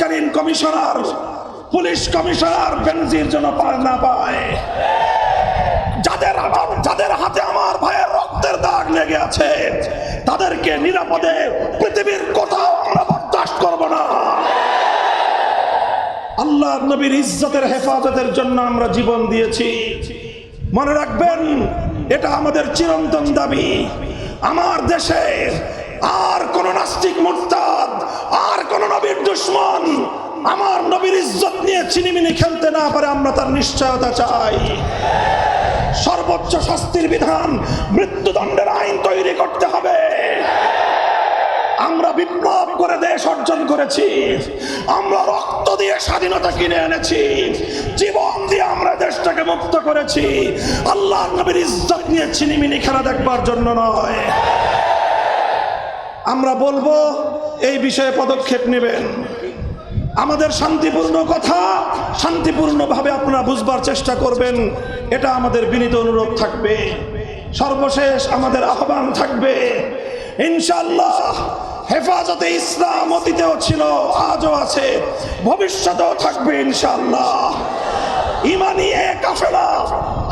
তৎকালীন commissioner, police commissioner বেনজির যেন পার না পায়। যাদের হাতে আমার ভাইয়ের রক্তের দাগ লেগে আছে তাদেরকে নিরাপদে পৃথিবীর কোথাও আমরা বরদাস্ত করব না। আল্লাহর নবীর ইজ্জতের হেফাজতের জন্য আমরা জীবন দিয়েছি। মনে রাখবেন, এটা আমাদের চিরন্তন দাবি। আমার দেশে আর কোন নাস্তিক মুরতাদ, আর কোন নবীর দুশমন আমার নবীর ইজ্জত নিয়ে চিনিমিনি খেলতে না পারে, আমরা তার নিশ্চয়তা চাই। সর্বোচ্চ শাস্তির বিধান, মৃত্যুদণ্ডের আইন তৈরি করতে হবে। আমরা বিপ্লব করে দেশ অর্জন করেছি, আমরা রক্ত দিয়ে স্বাধীনতা কিনে এনেছি, জীবন দিয়ে আমরা দেশটাকে মুক্ত করেছি। আল্লাহর নবীর ইজ্জত নিয়ে চিনিমিনি খেলা দেখবার জন্য নয়। আমরা বলবো এই বিষয়ে পদক্ষেপ নেবেন। আমাদের শান্তিপূর্ণ কথা শান্তিপূর্ণভাবে আপনারা বুঝবার চেষ্টা করবেন, এটা আমাদের বিনীত অনুরোধ থাকবে। সর্বশেষ আমাদের আহ্বান থাকবে, ইনশাআল্লাহ হেফাজতে ইসলাম অতীতেও ছিল, আজও আছে, ভবিষ্যতেও থাকবে ইনশাআল্লাহ। ইমানি এক কাফেলা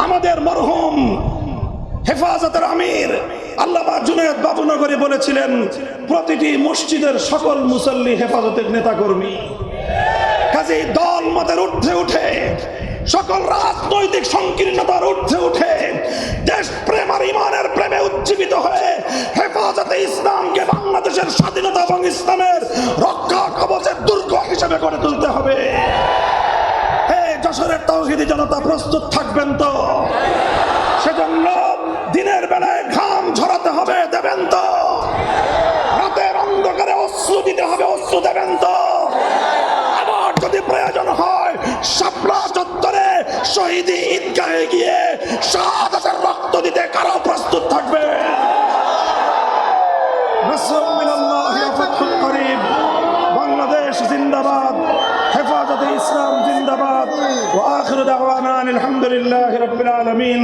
আমাদের মরহুম হেফাজতের আমির আল্লামা জুনায়েদ বাবুনগরী বলেছিলেন, প্রতিটি মসজিদের সকল মুসল্লি হেফাজতের নেতাকর্মী। কাজেই দল মতের ঊর্ধ্বে উঠে, সকল রাজনৈতিক সংকীর্ণতার ঊর্ধ্বে উঠে, দেশ প্রেম আর ইমানের প্রেমে উজ্জীবিত হয়ে হেফাজতে ইসলামকে বাংলাদেশের স্বাধীনতা এবং ইসলামের রক্ষা কবচের দুর্গ হিসেবে গড়ে তুলতে হবে। হে যশোরের তাওহীদি জনতা, প্রস্তুত থাকবেন তো? সেজন্য দিনের বেলায় ঘাম ঝরাতে হবে, দেবেন তো? রাতের অন্ধকারে অশ্রু দিতে হবে, অশ্রু দেবেন তো? আবার যদি প্রয়োজন হয় শাপলা চত্বরে শহীদি ঈদগাহে গিয়ে শাহাদাতের রক্ত দিতে কারো প্রস্তুত থাকবে? নাসরুম মিনাল্লাহি ওয়া ফাতহুন করিব। বাংলাদেশ জিন্দাবাদ, হেফাজতে ইসলাম জিন্দাবাদ। ওয়া আখিরু দাওয়ানা আলহামদুলিল্লাহি রাব্বিল আলামিন।